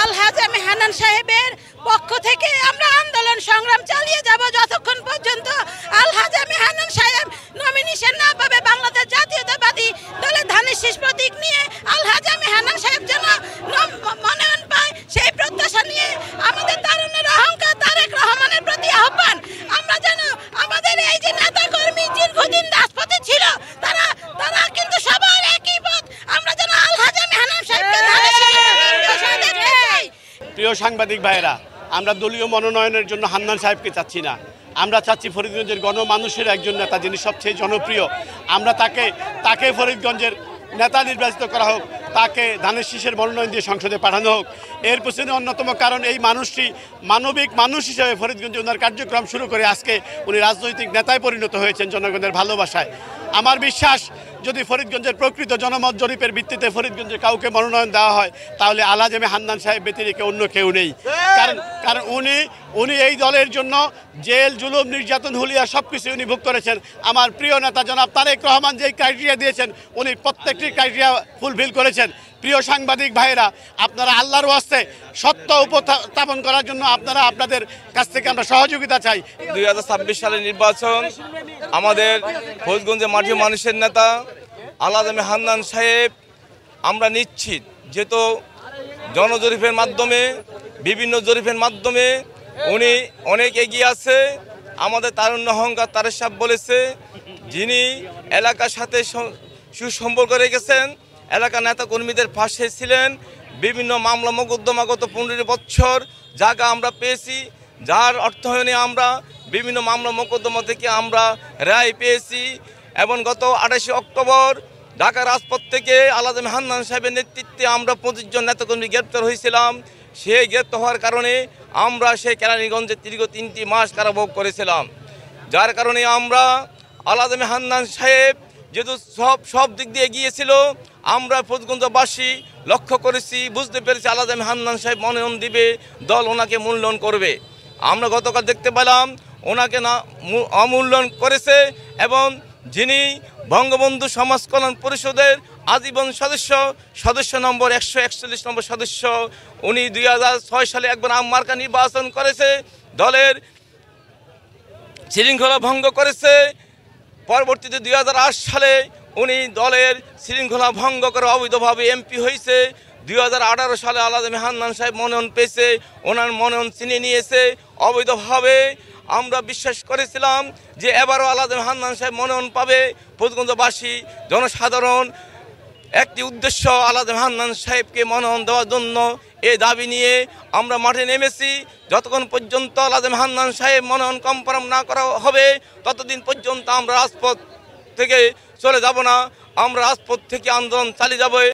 আলহাজ M Hannan সাহেবের পক্ষ থেকে আমরা আন্দোলন সংগ্রাম চালিয়ে যাব যতক্ষণ পর্যন্ত আলহাজ এম হান্নান সাহেব নমিনেশন না পাবে। বাংলাদেশ জাতীয়তাবাদী দলের ধানের শীষ প্রতীক নিয়ে আলহাজ এম হান্নান সাহেব যেন মনোনয়ন পায়, সেই প্রত্যাশা নিয়ে আমাদের তারুণ্যের অহংকার তারেক রহমানের প্রতি আহ্বান। আমরা যেন আমাদের এই যে নেতা কর্মী দীর্ঘদিন রাজপথে ছিল তারা কিন্তু সবার একই পথ, আমরা যেন আলহাজ এম হান্নান সাহেবকে ধানের শীষ দেখতে চাই। প্রিয় সাংবাদিক ভাইয়েরা, আমরা দলীয় মনোনয়নের জন্য হান্নান সাহেবকে চাচ্ছি না। আমরা চাচ্ছি ফরিদগঞ্জের গণমানুষের একজন নেতা যিনি সবচেয়ে জনপ্রিয়, আমরা তাকে ফরিদগঞ্জের নেতা নির্বাচিত করা হোক, তাকে ধানের শীষের মনোনয়ন দিয়ে সংসদে পাঠানো হোক। এর পেছনে অন্যতম কারণ এই মানুষটি মানবিক মানুষ হিসেবে ফরিদগঞ্জে ওনার কার্যক্রম শুরু করে আজকে উনি রাজনৈতিক নেতায় পরিণত হয়েছেন জনগণের ভালোবাসায়। আমার বিশ্বাস যদি ফরিদগঞ্জের প্রকৃত জনমত জরিপের ভিত্তিতে ফরিদগঞ্জে কাউকে মনোনয়ন দেওয়া হয় তাহলে আলহাজ এম হান্নান সাহেব ব্যতিরেকে অন্য কেউ নেই। কারণ উনি এই দলের জন্য জেল জুলুম নির্যাতন হুলিয়া সব কিছু উনি ভোগ করেছেন। আমার প্রিয় নেতা জনাব তারেক রহমান যেই ক্রাইটেরিয়া দিয়েছেন উনি প্রত্যেকটি ক্রাইটেরিয়া ফুলফিল করেছেন। প্রিয় সাংবাদিক ভাইয়েরা, আপনারা আল্লাহর ওয়াস্তে সত্য উপস্থাপন করার জন্য আপনাদের কাছ থেকে আমরা সহযোগিতা চাই। 2026 সালের নির্বাচন আমাদের ফরিদগঞ্জের মাটি মানুষের নেতা আলহাজ এম হান্নান সাহেব আমরা নিশ্চিত, যেহেতু জনজরিপের মাধ্যমে বিভিন্ন জরিপের মাধ্যমে উনি অনেক এগিয়ে আছে। আমাদের তারুণ্য অহংকার তারেক সাহেব বলেছে যিনি এলাকার সাথে সুসম্পর্ক রেখেছেন, এলাকার নেতা কর্মীদের পাশে ছিলেন, বিভিন্ন মামলা মোকদ্দমা গত 15 বছর জায়গা আমরা পেয়েছি, যার অর্থায়নে আমরা বিভিন্ন মামলা মোকদ্দমা থেকে আমরা রায় পেয়েছি। এবং গত 28 অক্টোবর ঢাকা রাজপথ থেকে আলহাজ এম হান্নান সাহেবের নেতৃত্বে আমরা 25 জন নেতাকর্মী গ্রেপ্তার হয়েছিলাম। সেই গ্রেপ্তার হওয়ার কারণে আমরা সেই কেরানীগঞ্জে দীর্ঘ 3টি মাস কারাভোগ করেছিলাম। যার কারণে আমরা আলহাজ এম হান্নান সাহেব যেহেতু সব দিক দিয়ে এগিয়েছিল, আমরা ফরিদগঞ্জবাসী লক্ষ্য করেছি, বুঝতে পেরেছি আলহাজ এম হান্নান সাহেব মনোনয়ন দিবে, দল ওনাকে মূল্যায়ন করবে। আমরা গতকাল দেখতে পেলাম ওনাকে না অমূল্যায়ন করেছে এবং যিনি বঙ্গবন্ধু সমাজ কল্যাণ পরিষদের আজীবন সদস্য নম্বর 141 নম্বর সদস্য, উনি 2006 সালে একবার আম মার্কা নির্বাচন করেছে, দলের শৃঙ্খলা ভঙ্গ করেছে। পরবর্তীতে 2008 সালে উনি দলের শৃঙ্খলা ভঙ্গ করে অবৈধভাবে এমপি হয়েছে। 2018 সালে আলহাজ এম হান্নান সাহেব মনোনয়ন পেয়েছে, ওনার মনোনয়ন ছিনিয়ে নিয়েছে অবৈধভাবে। আমরা বিশ্বাস করেছিলাম যে এবারও আলহাজ এম হান্নান সাহেব মনোনয়ন পাবে। ফরিদগঞ্জবাসী জনসাধারণ একটি উদ্দেশ্য, আলহাজ এম হান্নান সাহেবকে মনোনয়ন দেওয়ার জন্য এই দাবি নিয়ে আমরা মাঠে নেমেছি। যতক্ষণ পর্যন্ত আলহাজ এম হান্নান সাহেব মনোনয়ন কনফার্ম না করা হবে ততদিন পর্যন্ত আমরা রাজপথ থেকে চলে যাব না, আমরা রাজপথ থেকে আন্দোলন চালিয়ে যাব।